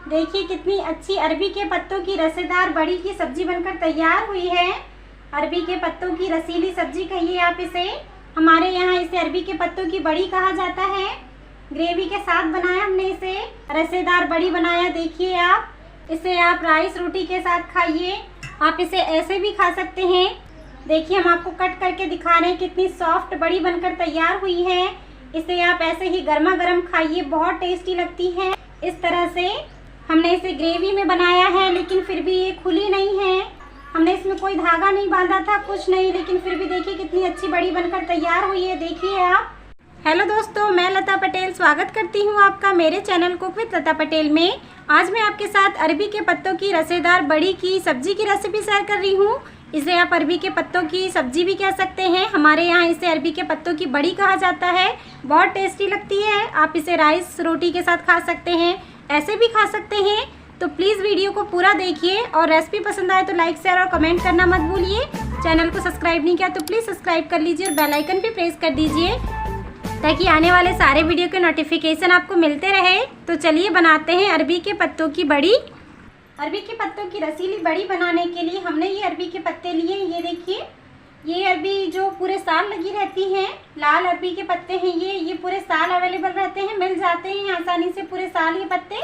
देखिए कितनी अच्छी अरबी के पत्तों की रसेदार बड़ी की सब्जी बनकर तैयार हुई है। अरबी के पत्तों की रसीली सब्जी कहिए आप इसे। हमारे यहाँ इसे अरबी के पत्तों की बड़ी कहा जाता है। ग्रेवी के साथ बनाया हमने इसे, रसेदार बड़ी बनाया। देखिए आप इसे आप राइस रोटी के साथ खाइए। आप इसे ऐसे भी खा सकते हैं। देखिए हम आपको कट करके दिखा रहे हैं कितनी सॉफ्ट बड़ी बनकर तैयार हुई है। इसे आप ऐसे ही गर्मा गर्म खाइए, बहुत टेस्टी लगती है। इस तरह से हमने इसे ग्रेवी में बनाया है, लेकिन फिर भी ये खुली नहीं है। हमने इसमें कोई धागा नहीं बांधा था, कुछ नहीं, लेकिन फिर भी देखिए कितनी अच्छी बड़ी बनकर तैयार हुई है। देखिए आप। हेलो दोस्तों, मैं लता पटेल स्वागत करती हूँ आपका मेरे चैनल कुक विद लता पटेल में। आज मैं आपके साथ अरबी के पत्तों की रसेदार बड़ी की सब्जी की रेसिपी शेयर कर रही हूँ। इसे आप अरबी के पत्तों की सब्जी भी कह सकते हैं। हमारे यहाँ इसे अरबी के पत्तों की बड़ी कहा जाता है। बहुत टेस्टी लगती है। आप इसे राइस रोटी के साथ खा सकते हैं, ऐसे भी खा सकते हैं। तो प्लीज़ वीडियो को पूरा देखिए और रेसिपी पसंद आए तो लाइक शेयर और कमेंट करना मत भूलिए। चैनल को सब्सक्राइब नहीं किया तो प्लीज़ सब्सक्राइब कर लीजिए और बेल आइकन भी प्रेस कर दीजिए ताकि आने वाले सारे वीडियो के नोटिफिकेशन आपको मिलते रहे। तो चलिए बनाते हैं अरबी के पत्तों की बड़ी। अरबी के पत्तों की रसीली बड़ी बनाने के लिए हमने ये अरबी के पत्ते लिए। ये देखिए, ये अरबी जो पूरे साल लगी रहती हैं, लाल अरबी के पत्ते हैं ये पूरे साल अवेलेबल रहते हैं, मिल जाते हैं आसानी से पूरे साल ये पत्ते।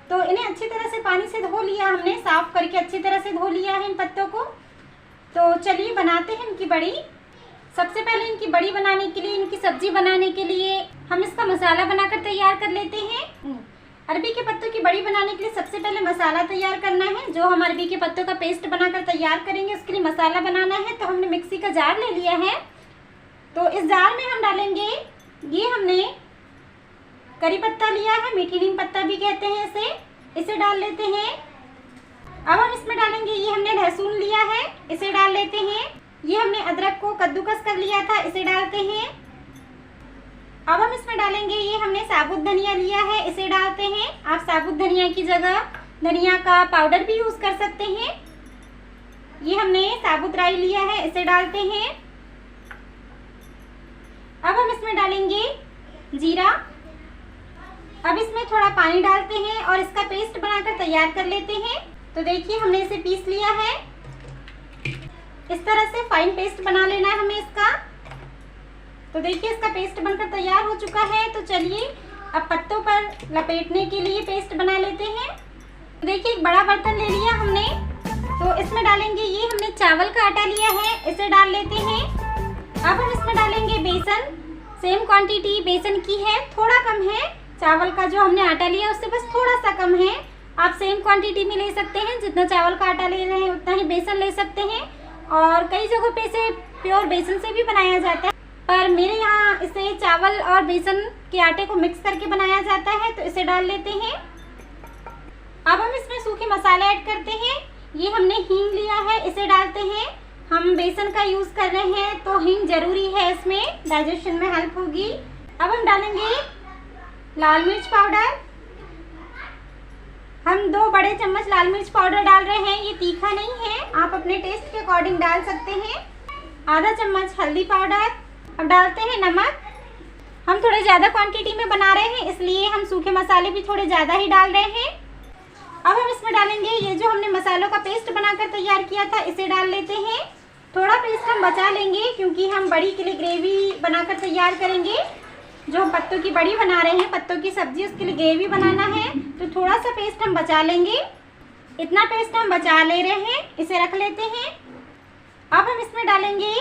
तो इन्हें अच्छी तरह से पानी से धो लिया हमने, साफ़ करके अच्छी तरह से धो लिया है इन पत्तों को। तो चलिए बनाते हैं इनकी बड़ी। सबसे पहले इनकी बड़ी बनाने के लिए, इनकी सब्जी बनाने के लिए हम इसका मसाला बनाकर तैयार कर लेते हैं। अरबी के पत्तों की बड़ी बनाने के लिए सबसे पहले मसाला तैयार करना है। जो हम अरबी के पत्तों का पेस्ट बनाकर तैयार करेंगे उसके लिए मसाला बनाना है। तो हमने मिक्सी का जार ले लिया है। तो इस जार में हम डालेंगे, ये हमने करी पत्ता लिया है, मीठी नीम पत्ता भी कहते हैं इसे डाल लेते हैं। अब हम इसमें डालेंगे, ये हमने लहसुन लिया है, इसे डाल लेते हैं। ये हमने अदरक को कद्दूकस कर लिया था, इसे डालते हैं। अब हम इसमें डालेंगे, ये हमने साबुत धनिया लिया है, इसे डालते हैं। आप साबुत धनिया की जगह धनिया का पाउडर भी यूज़ कर सकते हैं। ये हमने साबुत राई लिया है, इसे डालते हैं। अब हम इसमें डालेंगे जीरा। अब इसमें थोड़ा पानी डालते हैं और इसका पेस्ट बनाकर तैयार कर लेते हैं। तो देखिए हमने इसे पीस लिया है। इस तरह से फाइन पेस्ट बना लेना है हमें इसका। तो देखिए इसका पेस्ट बनकर तैयार हो चुका है। तो चलिए अब पत्तों पर लपेटने के लिए पेस्ट बना लेते हैं। तो देखिए एक बड़ा बर्तन ले लिया हमने। तो इसमें डालेंगे, ये हमने चावल का आटा लिया है, इसे डाल लेते हैं। अब हम इसमें डालेंगे बेसन। सेम क्वांटिटी बेसन की है, थोड़ा कम है। चावल का जो हमने आटा लिया उससे बस थोड़ा सा कम है। आप सेम क्वांटिटी में ले सकते हैं, जितना चावल का आटा ले रहे हैं उतना ही बेसन ले सकते हैं। और कई जगहों पे इसे प्योर बेसन से भी बनाया जाता है, पर मेरे यहाँ इसे चावल और बेसन के आटे को मिक्स करके बनाया जाता है। तो इसे डाल लेते हैं। अब हम इसमें सूखे मसाले ऐड करते हैं। ये हमने हींग लिया है, इसे डालते हैं। हम बेसन का यूज़ कर रहे हैं तो हींग ज़रूरी है, इसमें डाइजेशन में हेल्प होगी। अब हम डालेंगे लाल मिर्च पाउडर। हम 2 बड़े चम्मच लाल मिर्च पाउडर डाल रहे हैं। ये तीखा नहीं है, आप अपने टेस्ट के अकॉर्डिंग डाल सकते हैं। आधा चम्मच हल्दी पाउडर। अब डालते हैं नमक। हम थोड़े ज़्यादा क्वांटिटी में बना रहे हैं, इसलिए हम सूखे मसाले भी थोड़े ज़्यादा ही डाल रहे हैं। अब हम इसमें डालेंगे, ये जो हमने मसालों का पेस्ट बनाकर तैयार किया था, इसे डाल लेते हैं। थोड़ा पेस्ट हम बचा लेंगे क्योंकि हम बड़ी के लिए ग्रेवी बनाकर तैयार करेंगे। जो पत्तों की बड़ी बना रहे हैं, पत्तों की सब्जी, उसके लिए ग्रेवी बनाना है, तो थोड़ा सा पेस्ट हम बचा लेंगे। इतना पेस्ट हम बचा ले रहे हैं, इसे रख लेते हैं। अब हम इसमें डालेंगे,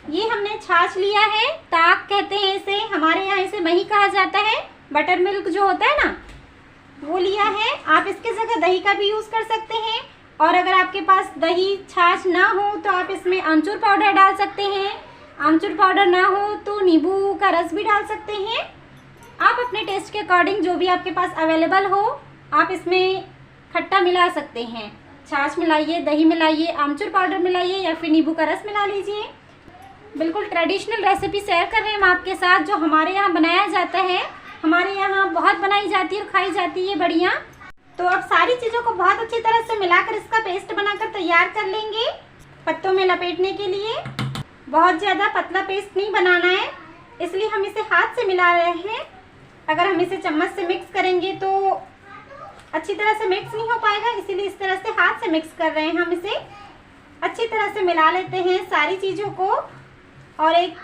ये हमने छाछ लिया है, ताक कहते हैं इसे, हमारे यहाँ इसे मही कहा जाता है। बटर मिल्क जो होता है ना, वो लिया है। आप इसके जगह दही का भी यूज़ कर सकते हैं। और अगर आपके पास दही छाछ ना हो तो आप इसमें आमचूर पाउडर डाल सकते हैं। आमचूर पाउडर ना हो तो नींबू का रस भी डाल सकते हैं। आप अपने टेस्ट के अकॉर्डिंग जो भी आपके पास अवेलेबल हो, आप इसमें खट्टा मिला सकते हैं। छाछ मिलाइए, दही मिलाइए, आमचूर पाउडर मिलाइए या फिर नींबू का रस मिला लीजिए। बिल्कुल ट्रेडिशनल रेसिपी शेयर कर रहे हैं हम आपके साथ, जो हमारे यहाँ बनाया जाता है। हमारे यहाँ बहुत बनाई जाती है और खाई जाती है बढ़िया। तो अब सारी चीज़ों को बहुत अच्छी तरह से मिलाकर इसका पेस्ट बनाकर तैयार कर लेंगे पत्तों में लपेटने के लिए। बहुत ज़्यादा पतला पेस्ट नहीं बनाना है, इसलिए हम इसे हाथ से मिला रहे हैं। अगर हम इसे चम्मच से मिक्स करेंगे तो अच्छी तरह से मिक्स नहीं हो पाएगा, इसीलिए इस तरह से हाथ से मिक्स कर रहे हैं। हम इसे अच्छी तरह से मिला लेते हैं सारी चीज़ों को और एक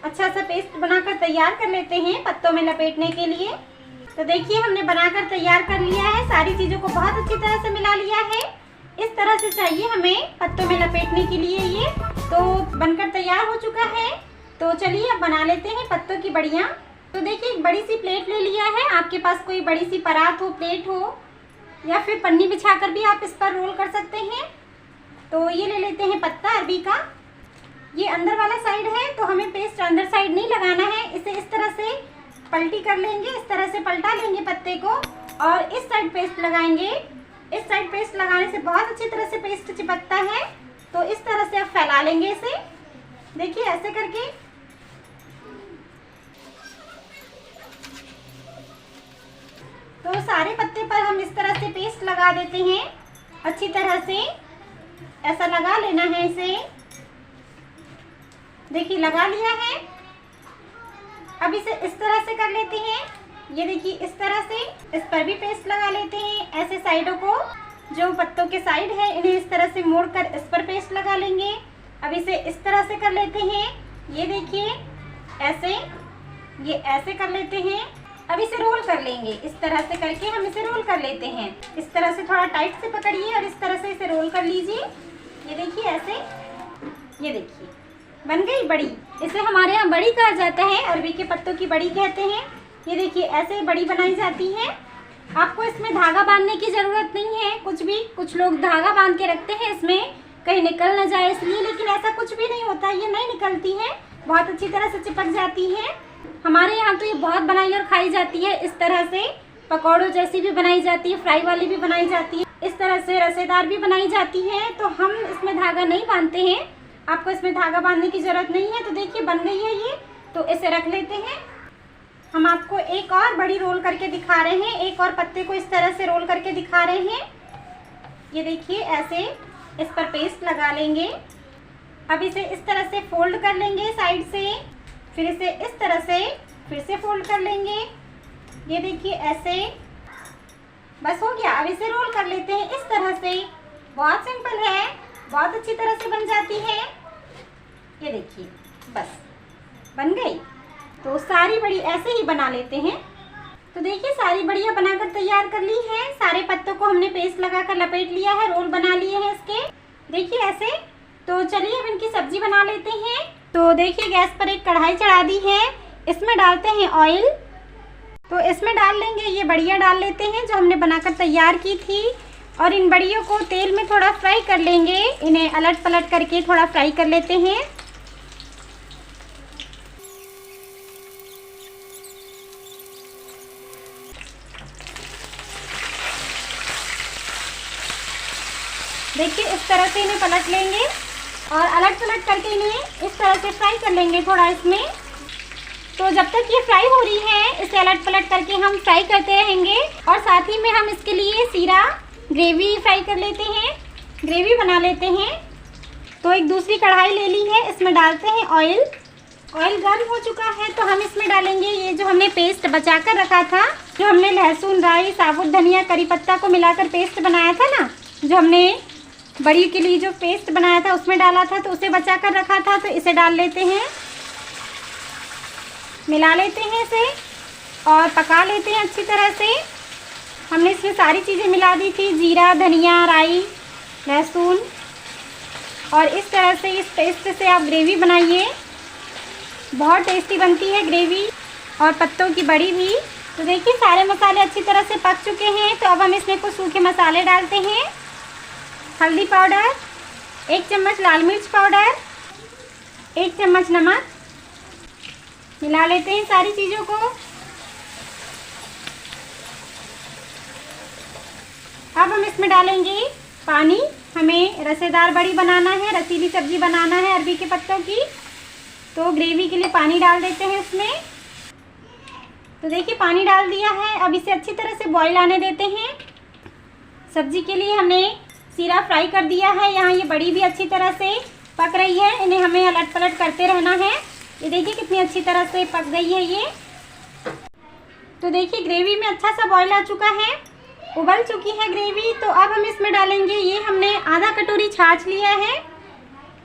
अच्छा सा पेस्ट बनाकर तैयार कर लेते हैं पत्तों में लपेटने के लिए। तो देखिए हमने बनाकर तैयार कर लिया है, सारी चीज़ों को बहुत अच्छी तरह से मिला लिया है। इस तरह से चाहिए हमें पत्तों में लपेटने के लिए। ये तो बनकर तैयार हो चुका है। तो चलिए अब बना लेते हैं पत्तों की बड़ियाँ। तो देखिए एक बड़ी सी प्लेट ले लिया है, आपके पास कोई बड़ी सी परात हो, प्लेट हो, या फिर पन्नी बिछाकर भी आप इस पर रोल कर सकते हैं। तो ये ले लेते हैं पत्ता अरबी का। ये अंदर वाला साइड है तो हमें पेस्ट अंदर साइड नहीं लगाना है, इसे इस तरह से पलटी कर लेंगे, इस तरह से पलटा लेंगे पत्ते को और इस साइड पेस्ट लगाएंगे। इस साइड पेस्ट लगाने से बहुत अच्छी तरह से पेस्ट चिपकता है। तो इस तरह से आप फैला लेंगे इसे, देखिए ऐसे करके। तो सारे पत्ते पर हम इस तरह से पेस्ट लगा देते हैं, अच्छी तरह से ऐसा लगा लेना है इसे। देखिए लगा लिया है। अब इसे इस तरह से कर लेते हैं, ये देखिए इस तरह से इस पर भी पेस्ट लगा लेते हैं। ऐसे साइडों को, जो पत्तों के साइड है इन्हें इस तरह से मोड़कर इस पर पेस्ट लगा लेंगे। अब इसे इस तरह से कर लेते हैं, ये देखिए ऐसे, ये ऐसे कर लेते हैं। अब इसे रोल कर लेंगे, इस तरह से करके हम इसे रोल कर लेते हैं। इस तरह से थोड़ा टाइट से पकड़िए और इस तरह से इसे रोल कर लीजिए। ये देखिए ऐसे, ये देखिए बन गई बड़ी। इसे हमारे यहाँ बड़ी कहा जाता है, अरबी के पत्तों की बड़ी कहते हैं। ये देखिए ऐसे बड़ी बनाई जाती है। आपको इसमें धागा बांधने की ज़रूरत नहीं है कुछ भी। कुछ लोग धागा बांध के रखते हैं इसमें, कहीं निकल ना जाए इसलिए, लेकिन ऐसा कुछ भी नहीं होता, ये नहीं निकलती है, बहुत अच्छी तरह से चिपक जाती है। हमारे यहाँ तो ये बहुत बनाई और खाई जाती है इस तरह से। पकौड़ों जैसी भी बनाई जाती है, फ्राई वाली भी बनाई जाती है, इस तरह से रसेदार भी बनाई जाती है। तो हम इसमें धागा नहीं बांधते हैं, आपको इसमें धागा बांधने की ज़रूरत नहीं है। तो देखिए बन गई है ये, तो इसे रख लेते हैं। हम आपको एक और बड़ी रोल करके दिखा रहे हैं, एक और पत्ते को इस तरह से रोल करके दिखा रहे हैं। ये देखिए ऐसे इस पर पेस्ट लगा लेंगे। अब इसे इस तरह से फोल्ड कर लेंगे साइड से, फिर इसे इस तरह से फिर से फोल्ड कर लेंगे। ये देखिए ऐसे, बस हो गया। अब इसे रोल कर लेते हैं इस तरह से, बहुत सिंपल है, बहुत अच्छी तरह से बन जाती है। ये देखिए बस बन गई। तो सारी बड़ी ऐसे ही बना लेते हैं। तो देखिए सारी बड़ियाँ बनाकर तैयार कर ली हैं। सारे पत्तों को हमने पेस्ट लगाकर लपेट लिया है, रोल बना लिए हैं इसके, देखिए ऐसे। तो चलिए अब इनकी सब्जी बना लेते हैं। तो देखिए गैस पर एक कढ़ाई चढ़ा दी है, इसमें डालते हैं ऑयल। तो इसमें डाल लेंगे, ये बड़ियाँ डाल लेते हैं जो हमने बनाकर तैयार की थी। और इन बड़ियों को तेल में थोड़ा फ्राई कर लेंगे, इन्हें अलट पलट करके थोड़ा फ्राई कर लेते हैं। देखिए इस तरह से इन्हें पलट लेंगे और अलट पलट करके इन्हें इस तरह से फ्राई कर लेंगे थोड़ा इसमें। तो जब तक ये फ्राई हो रही है इसे अलट पलट करके हम फ्राई करते रहेंगे। और साथ ही में हम इसके लिए सीरा ग्रेवी फ्राई कर लेते हैं, ग्रेवी बना लेते हैं। तो एक दूसरी कढ़ाई ले ली है, इसमें डालते हैं ऑयल। ऑयल गर्म हो चुका है तो हम इसमें डालेंगे ये जो हमने पेस्ट बचा कर रखा था, जो हमने लहसुन, राई, साबुत धनिया, करी पत्ता को मिलाकर पेस्ट बनाया था ना, जो हमने बड़ी के लिए जो पेस्ट बनाया था उसमें डाला था, तो उसे बचा कर रखा था। तो इसे डाल लेते हैं, मिला लेते हैं इसे और पका लेते हैं अच्छी तरह से। हमने इसमें सारी चीज़ें मिला दी थी, जीरा, धनिया, राई, लहसुन, और इस तरह से इस पेस्ट से आप ग्रेवी बनाइए, बहुत टेस्टी बनती है ग्रेवी और पत्तों की बड़ी भी। तो देखिए सारे मसाले अच्छी तरह से पक चुके हैं। तो अब हम इसमें कुछ सूखे मसाले डालते हैं। हल्दी पाउडर, 1 चम्मच लाल मिर्च पाउडर, 1 चम्मच नमक, मिला लेते हैं सारी चीज़ों को। अब हम इसमें डालेंगे पानी, हमें रसेदार बड़ी बनाना है, रसीली सब्जी बनाना है अरबी के पत्तों की। तो ग्रेवी के लिए पानी डाल देते हैं इसमें। तो देखिए पानी डाल दिया है, अब इसे अच्छी तरह से बॉईल आने देते हैं। सब्जी के लिए हमने सीरा फ्राई कर दिया है, यहाँ ये बड़ी भी अच्छी तरह से पक रही है, इन्हें हमें अलट पलट करते रहना है। ये देखिए कितनी अच्छी तरह से पक गई है ये। तो देखिए ग्रेवी में अच्छा सा बॉईल आ चुका है। उबल चुकी है ग्रेवी। तो अब हम इसमें डालेंगे, ये हमने आधा कटोरी छाछ लिया है,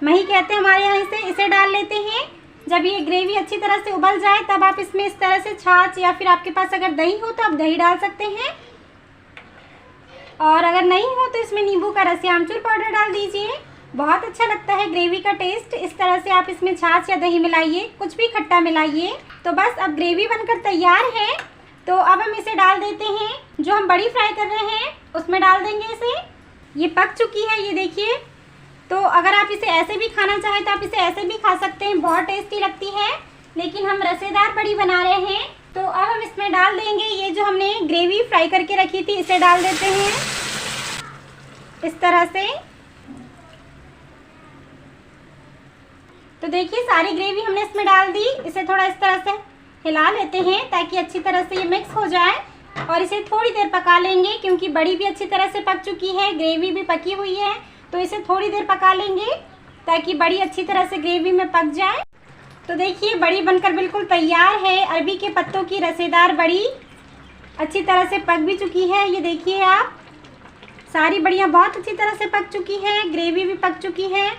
मही कहते हैं हमारे यहाँ इसे डाल लेते हैं। जब ये ग्रेवी अच्छी तरह से उबल जाए तब आप इसमें इस तरह से छाछ, या फिर आपके पास अगर दही हो तो आप दही डाल सकते हैं, और अगर नहीं हो तो इसमें नींबू का रस या आमचूर पाउडर डाल दीजिए। बहुत अच्छा लगता है ग्रेवी का टेस्ट। इस तरह से आप इसमें छाछ या दही मिलाइए, कुछ भी खट्टा मिलाइए। तो बस अब ग्रेवी बनकर तैयार है। तो अब हम इसे डाल देते हैं, जो हम बड़ी फ्राई कर रहे हैं उसमें डाल देंगे इसे। ये पक चुकी है, ये देखिए। तो अगर आप इसे ऐसे भी खाना चाहें तो आप इसे ऐसे भी खा सकते हैं, बहुत टेस्टी लगती है। लेकिन हम रसेदार बड़ी बना रहे हैं। तो अब हम इसमें डाल देंगे ये जो हमने ग्रेवी फ्राई करके रखी थी, इसे डाल देते हैं इस तरह से। तो देखिए सारी ग्रेवी हमने इसमें डाल दी। इसे थोड़ा इस तरह से हिला लेते हैं ताकि अच्छी तरह से ये मिक्स हो जाए, और इसे थोड़ी देर पका लेंगे क्योंकि बड़ी भी अच्छी तरह से पक चुकी है, ग्रेवी भी पकी हुई है। तो इसे थोड़ी देर पका लेंगे ताकि बड़ी अच्छी तरह से ग्रेवी में पक जाए। तो देखिए बड़ी बनकर बिल्कुल तैयार है। अरबी के पत्तों की रसेदार बड़ी अच्छी तरह से पक भी चुकी है। ये देखिए आप, सारी बड़ियाँ बहुत अच्छी तरह से पक चुकी है, ग्रेवी भी पक चुकी है।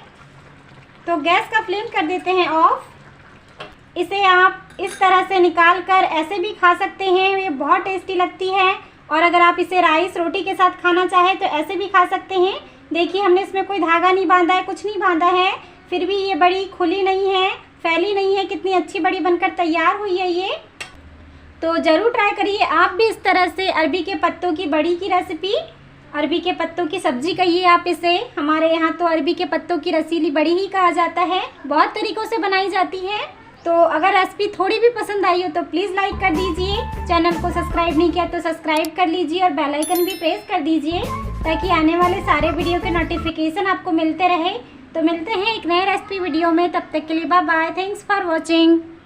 तो गैस का फ्लेम कर देते हैं ऑफ। इसे आप इस तरह से निकाल कर ऐसे भी खा सकते हैं, ये बहुत टेस्टी लगती है। और अगर आप इसे राइस रोटी के साथ खाना चाहें तो ऐसे भी खा सकते हैं। देखिए हमने इसमें कोई धागा नहीं बांधा है, कुछ नहीं बांधा है, फिर भी ये बड़ी खुली नहीं है, फैली नहीं है। कितनी अच्छी बड़ी बनकर तैयार हुई है ये। तो ज़रूर ट्राई करिए आप भी इस तरह से अरबी के पत्तों की बड़ी की रेसिपी। अरबी के पत्तों की सब्जी कहिए आप इसे, हमारे यहाँ तो अरबी के पत्तों की रसीली बड़ी ही कहा जाता है। बहुत तरीक़ों से बनाई जाती है। तो अगर रेसिपी थोड़ी भी पसंद आई हो तो प्लीज़ लाइक कर दीजिए। चैनल को सब्सक्राइब नहीं किया तो सब्सक्राइब कर लीजिए, और बेल आइकन भी प्रेस कर दीजिए ताकि आने वाले सारे वीडियो के नोटिफिकेशन आपको मिलते रहे। तो मिलते हैं एक नए रेसिपी वीडियो में, तब तक के लिए bye bye. Thanks for watching.